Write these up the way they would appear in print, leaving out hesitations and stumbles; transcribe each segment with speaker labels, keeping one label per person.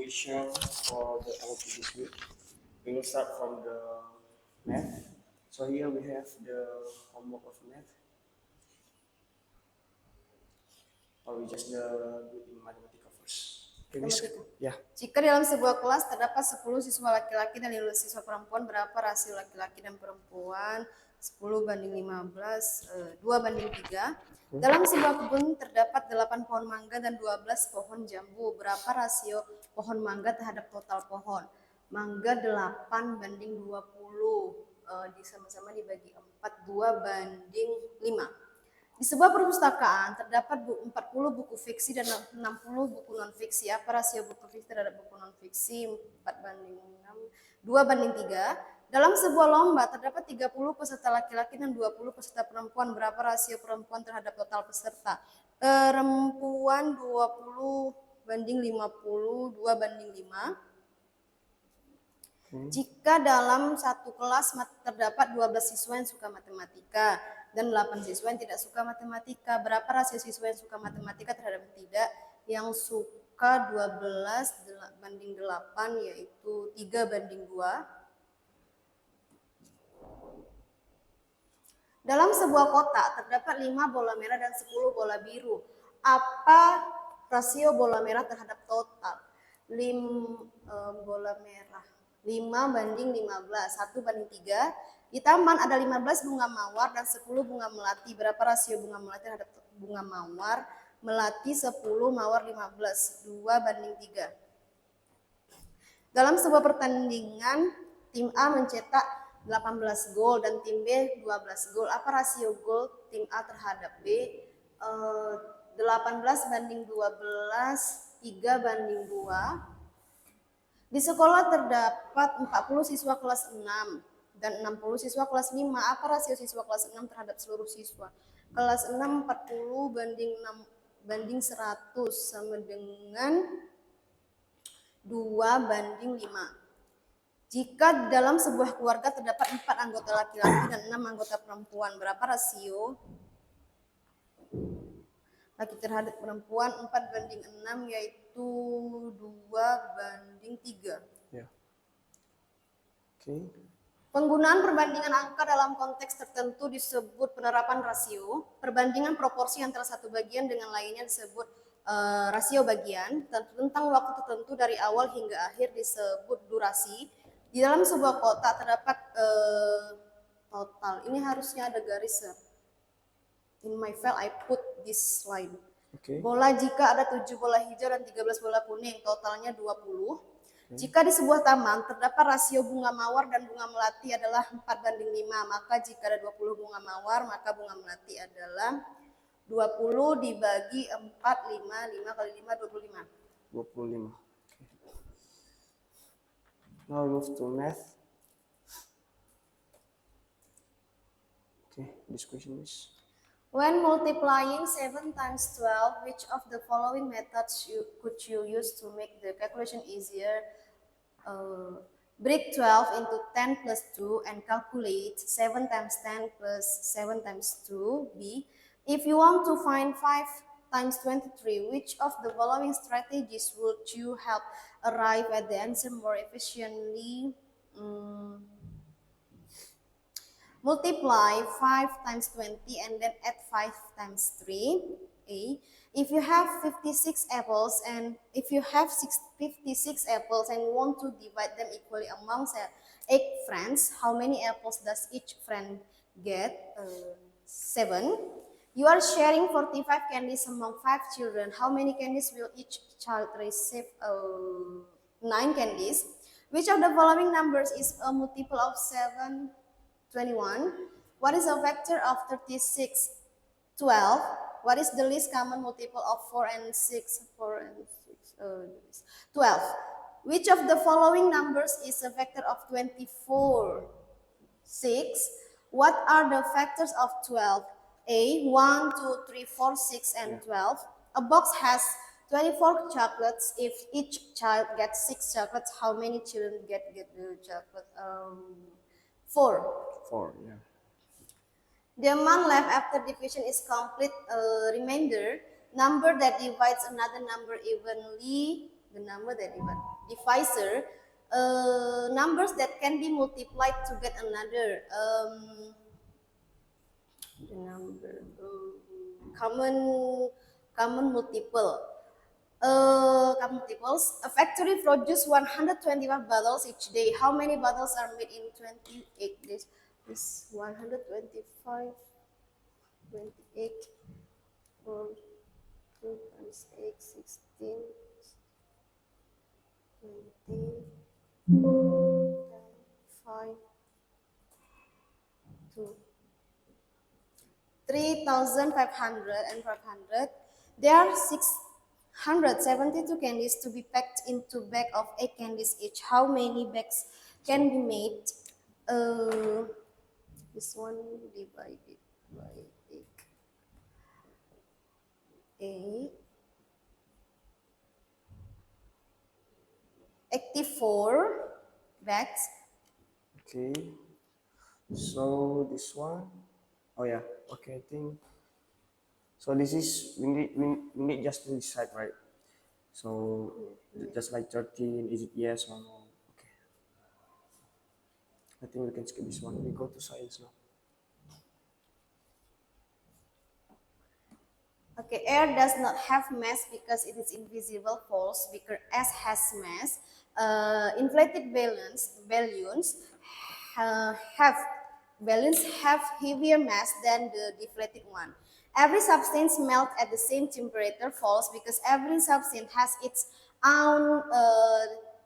Speaker 1: equation for the LP this week. We will start from the math. So here we have the homework of math. Or we just do in mathematical first.
Speaker 2: Ya. Jika dalam sebuah kelas terdapat 10 siswa laki-laki dan 15 siswa perempuan, berapa rasio laki-laki dan perempuan? 10:15, 2:3. Dalam sebuah kebun terdapat 8 pohon mangga dan 12 pohon jambu. Berapa rasio pohon mangga terhadap total pohon? Mangga 8:20, sama-sama dibagi 4, 2:5. Di sebuah perpustakaan terdapat 40 buku fiksi dan 60 buku non-fiksi. Apa rasio buku fiksi terhadap buku non-fiksi? 4:6, 2:3. Dalam sebuah lomba terdapat 30 peserta laki-laki dan 20 peserta perempuan. Berapa rasio perempuan terhadap total peserta? Perempuan 20:50, 2:5. Jika dalam satu kelas terdapat 12 siswa yang suka matematika dan 8 siswa yang tidak suka matematika, berapa rasio siswa yang suka matematika terhadap yang tidak? Yang suka 12:8, yaitu 3:2. Dalam sebuah kotak terdapat 5 bola merah dan 10 bola biru. Apa rasio bola merah terhadap total? Bola merah 5:15, 1:3. Di taman ada 15 bunga mawar dan 10 bunga melati. Berapa rasio bunga melati terhadap bunga mawar? Melati 10, mawar 15, 2:3. Dalam sebuah pertandingan, tim A mencetak 18 gol dan tim B 12 gol. Apa rasio gol tim A terhadap B? 18:12, 3:2. Di sekolah terdapat 40 siswa kelas 6 dan 60 siswa kelas 5. Apa rasio siswa kelas 6 terhadap seluruh siswa? Kelas 6 40:100 sama dengan 2:5. Jika dalam sebuah keluarga terdapat 4 anggota laki-laki dan 6 anggota perempuan, berapa rasio laki terhadap perempuan? 4:6, yaitu 2:3.
Speaker 1: Ya.
Speaker 2: Penggunaan perbandingan angka dalam konteks tertentu disebut penerapan rasio. Perbandingan proporsi antara satu bagian dengan lainnya disebut rasio bagian. Tentang waktu tertentu dari awal hingga akhir disebut durasi. Di dalam sebuah kotak terdapat total. Ini harusnya ada garis. In my file I put this line. Bola jika ada 7 bola hijau dan 13 bola kuning, totalnya 20. Jika di sebuah taman terdapat rasio bunga mawar dan bunga melati adalah 4:5, maka jika ada 20 bunga mawar, maka bunga melati adalah 20 dibagi 4, 5 kali 5, 25.
Speaker 1: 25. Now move to math. This question is:
Speaker 2: when multiplying 7 times 12, which of the following methods could you use to make the calculation easier? Break 12 into 10 plus 2 and calculate 7 times 10 plus 7 times 2. B. If you want to find 5 times 23, which of the following strategies would you help arrive at the answer more efficiently? Multiply 5 times 20 and then add 5 times 3. A. If you have 56 apples and want to divide them equally among 8 friends, how many apples does each friend get? 7. You are sharing 45 candies among 5 children. How many candies will each child receive? 9 candies. Which of the following numbers is a multiple of 7? 21. What is a factor of 36? 12. What is the least common multiple of 4 and 6? 12. Which of the following numbers is a factor of 24? 6. What are the factors of 12? A. 1, 2, 3, 4, 6, and 12. A box has 24 chocolates. If each child gets 6 chocolates, how many children get the chocolate? 4.
Speaker 1: 4, yeah.
Speaker 2: The amount left after division is complete remainder. Number that divides another number evenly. The number that divides divisor, numbers that can be multiplied to get another the number common multiple. Common multiples. A factory produces 125 bottles each day. How many bottles are made in 28 days? This 125, 28, 4, 2 times 8, 16, 20, 5, 2. 3,500 and 500. There are 672 candies to be packed into bag of 8 candies each. How many bags can be made? This one divided by 8. 8. 84 bags.
Speaker 1: Okay. So this one, oh yeah, okay, I think. So this is we need just to decide, right? So just like 13, is it yes or no? Okay. I think we can skip this one. We go to science now.
Speaker 2: Okay, air does not have mass because it is invisible. False, because S has mass. Inflated balloons have heavier mass than the deflated one. Every substance melts at the same temperature. False, because every substance has its own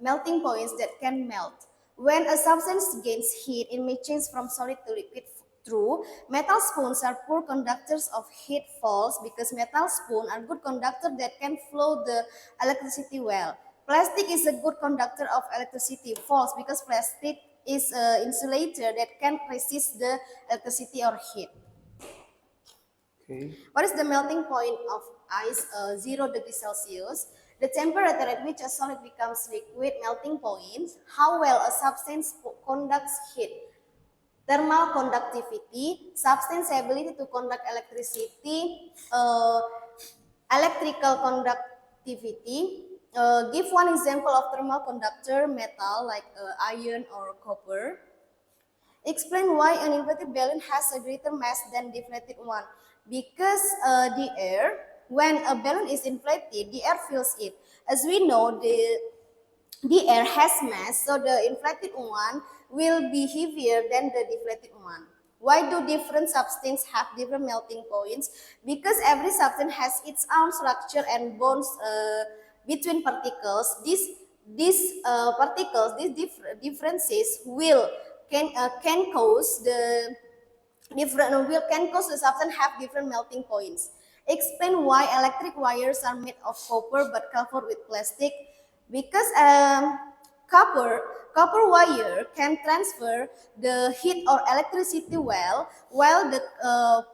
Speaker 2: melting points that can melt. When a substance gains heat, it may change from solid to liquid. True, metal spoons are poor conductors of heat. False, because metal spoons are good conductors that can flow the electricity well. Plastic is a good conductor of electricity. False, because plastic is an insulator that can resist the electricity or heat.
Speaker 1: Okay.
Speaker 2: What is the melting point of ice? 0 degrees Celsius. The temperature at which a solid becomes liquid. Melting point. How well a substance conducts heat. Thermal conductivity, substance ability to conduct electricity, electrical conductivity. Give one example of thermal conductor metal like iron or copper. Explain why an inflated balloon has a greater mass than deflated one. Because the air, when a balloon is inflated, the air fills it. As we know, the air has mass, so the inflated one will be heavier than the deflated one. Why do different substances have different melting points? Because every substance has its own structure and bonds between particles. These differences can cause the substance have different melting points. Explain why electric wires are made of copper but covered with plastic. Because copper copper wire can transfer the heat or electricity well, while the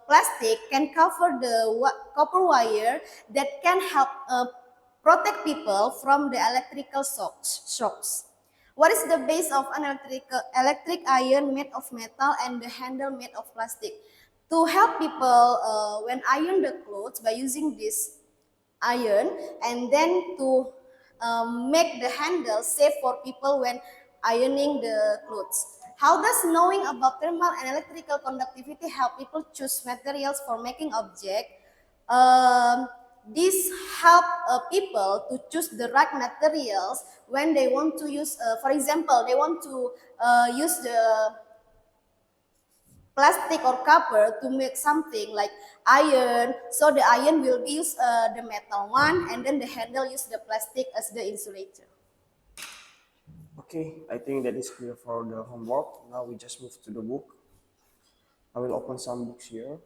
Speaker 2: plastic can cover the copper wire that can help protect people from the electrical shocks. What is the base of an electric iron made of metal and the handle made of plastic? To help people when iron the clothes by using this iron, and then to make the handle safe for people when ironing the clothes. How does knowing about thermal and electrical conductivity help people choose materials for making objects? Um, this help people to choose the right materials when they want to use, for example, they want to use the plastic or copper to make something like iron, so the iron will use the metal one, and then the handle use the plastic as the insulator.
Speaker 1: Okay, I think that is clear for the homework. Now we just move to the book. I will open some books here.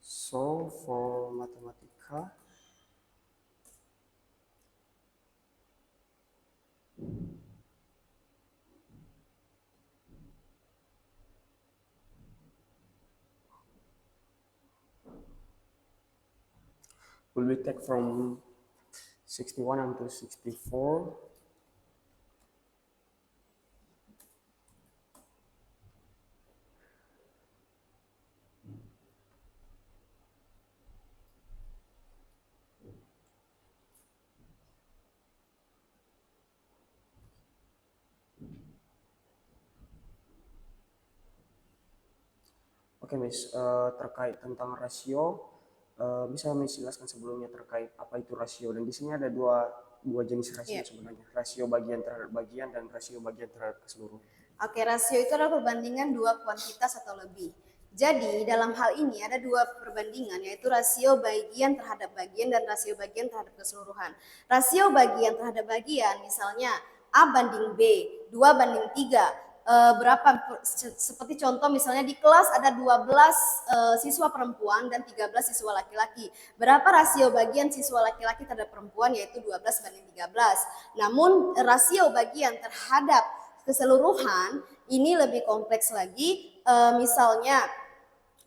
Speaker 1: So for Mathematica, will be take from 61 until 64. Oke, Miss, terkait tentang rasio, bisa Miss jelaskan sebelumnya terkait apa itu rasio? Dan di sini ada dua jenis rasio
Speaker 2: Iya.
Speaker 1: sebenarnya, rasio bagian terhadap bagian dan rasio bagian terhadap keseluruhan.
Speaker 2: Oke, rasio itu adalah perbandingan dua kuantitas atau lebih. Jadi, dalam hal ini ada dua perbandingan, yaitu rasio bagian terhadap bagian dan rasio bagian terhadap keseluruhan. Rasio bagian terhadap bagian, misalnya A banding B, 2 banding 3. Berapa, seperti contoh misalnya di kelas ada 12 siswa perempuan dan 13 siswa laki-laki. Berapa rasio bagian siswa laki-laki terhadap perempuan, yaitu 12 banding 13. Namun, rasio bagian terhadap keseluruhan ini lebih kompleks lagi. Misalnya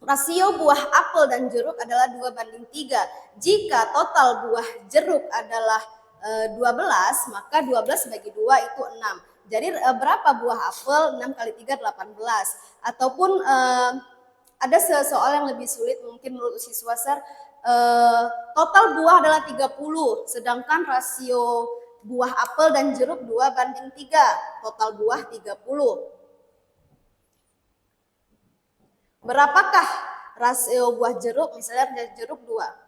Speaker 2: rasio buah apel dan jeruk adalah 2 banding 3. Jika total buah jeruk adalah 12, maka 12 bagi 2 itu 6. Jadi berapa buah apel? 6 kali 3 18. Ataupun ada soal yang lebih sulit mungkin menurut siswa Sir, total buah adalah 30, sedangkan rasio buah apel dan jeruk 2 banding 3, total buah 30. Berapakah rasio buah jeruk? Misalnya jeruk 2.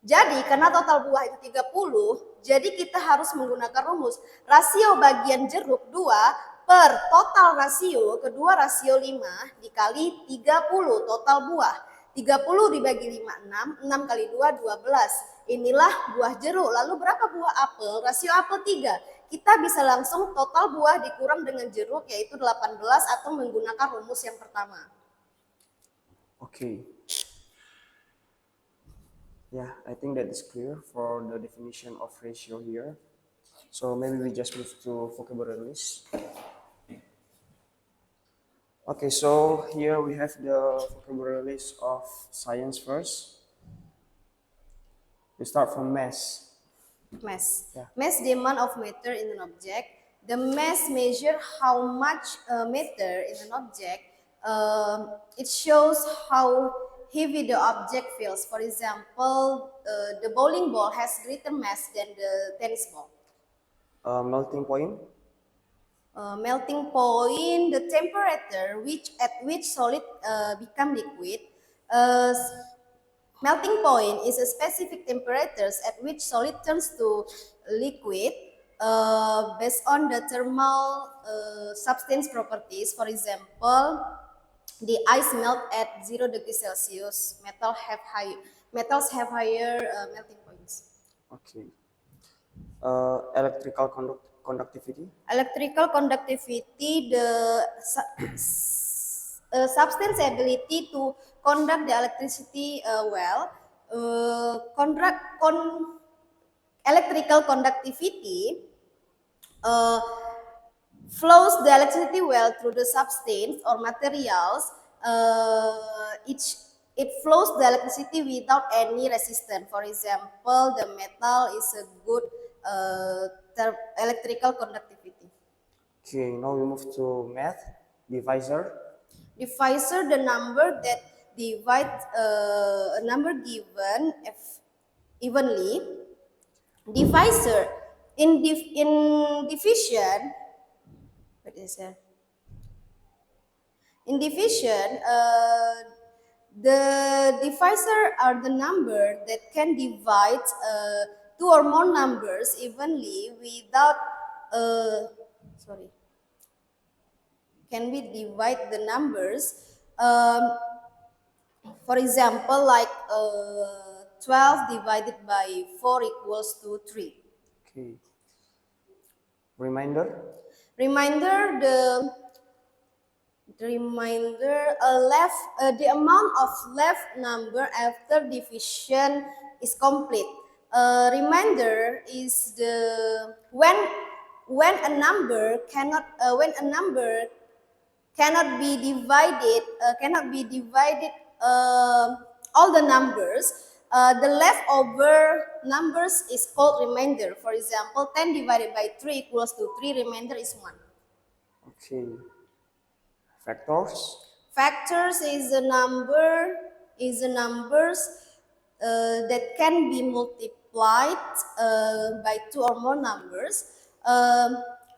Speaker 2: Jadi karena total buah itu 30, jadi kita harus menggunakan rumus rasio bagian jeruk 2 per total rasio, kedua rasio 5 dikali 30 total buah. 30 dibagi 5, 6, 6 kali 2, 12. Inilah buah jeruk. Lalu berapa buah apel? Rasio apel 3. Kita bisa langsung total buah dikurang dengan jeruk, yaitu 18, atau menggunakan rumus yang pertama.
Speaker 1: Okay. Yeah, I think that is clear for the definition of ratio here. So maybe we just move to vocabulary list. Okay, so here we have the vocabulary list of science first. We start from mass.
Speaker 2: Mass.
Speaker 1: Yeah.
Speaker 2: Mass, the amount of matter in an object. The mass measure how much matter in an object. It shows how heavy the object feels. For example, the bowling ball has greater mass than the tennis ball.
Speaker 1: Melting point.
Speaker 2: Melting point, the temperature at which solid become liquid. Melting point is a specific temperature at which solid turns to liquid based on the thermal substance properties. For example, the ice melt at 0 degrees Celsius. Metals have higher melting points.
Speaker 1: Okay. Electrical conductivity.
Speaker 2: Electrical conductivity, the substance ability to conduct the electricity well. Electrical conductivity flows the electricity well through the substance or materials. It flows the electricity without any resistance. For example, the metal is a good electrical conductivity.
Speaker 1: Okay, now we move to math. Divisor.
Speaker 2: Divisor, the number that divides a number given evenly. Divisor, in division, what is that? In division, the divisor are the number that can divide two or more numbers evenly without can we divide the numbers, for example, like 12 divided by 4 equals to 3.
Speaker 1: Okay. Remainder.
Speaker 2: Remainder, the amount of left number after division is complete. Remainder is the when a number cannot be divided all the numbers, The leftover numbers is called remainder. For example, 10 divided by 3 equals to 3, remainder is 1.
Speaker 1: Okay. Factors.
Speaker 2: Factors is a numbers that can be multiplied by 2 or more numbers.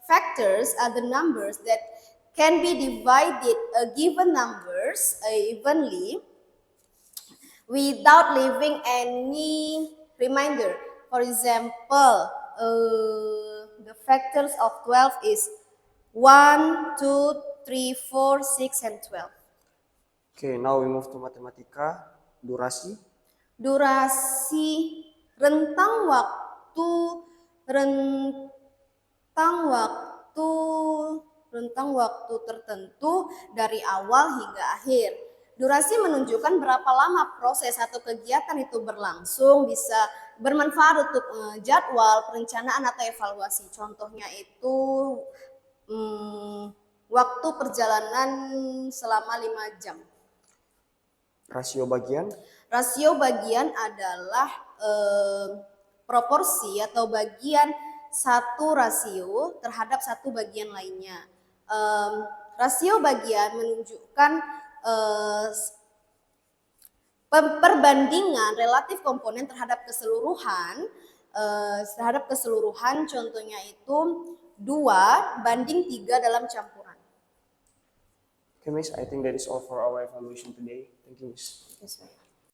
Speaker 2: Factors are the numbers that can be divided given numbers evenly without leaving any remainder. For example, the factors of 12 is 1, 2, 3, 4, 6, and 12.
Speaker 1: Okay, now we move to Matematika. Durasi.
Speaker 2: Durasi rentang waktu tertentu dari awal hingga akhir. Durasi menunjukkan berapa lama proses atau kegiatan itu berlangsung, bisa bermanfaat untuk jadwal, perencanaan atau evaluasi. Contohnya itu waktu perjalanan selama 5 jam.
Speaker 1: Rasio bagian.
Speaker 2: Rasio bagian adalah proporsi atau bagian satu rasio terhadap satu bagian lainnya. Rasio bagian menunjukkan perbandingan relatif komponen terhadap keseluruhan. Contohnya itu 2:3 dalam campuran.
Speaker 1: Okay, Miss, I think that is all for our evaluation today. Thank you, Miss.
Speaker 2: Yes, sir.